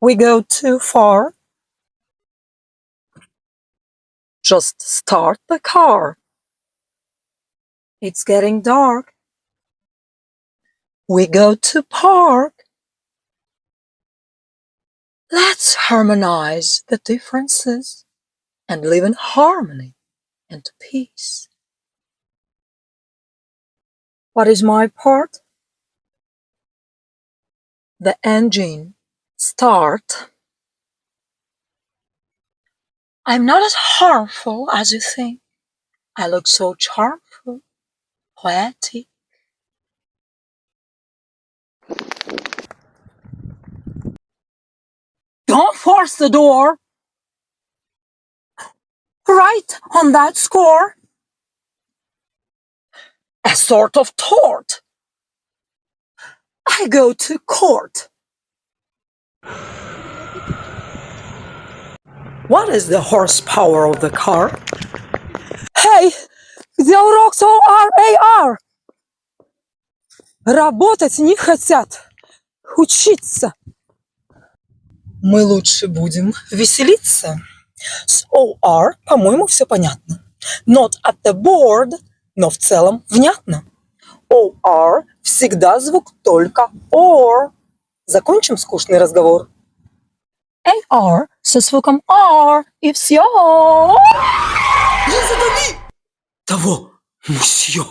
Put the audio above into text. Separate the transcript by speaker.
Speaker 1: we go too far. Just start the car. It's getting dark. We go to park. Let's harmonize the differences and live in harmony and peace. What is my part? The engine. Start. I'm not as harmful as you think. I look so charmful, poetic. Don't force the door. Right on that score. A sort of tort. I go to court. What is the horsepower of the car? Hey, где урок аааар? Работать не хотят. Учиться. Мы лучше будем веселиться. С Ооор, по-моему, все понятно. Not at the board, но в целом внятно. Ооор, всегда звук только Ооор. Закончим скучный разговор. Aaar со звуком ар и все. Не задави того, мусье.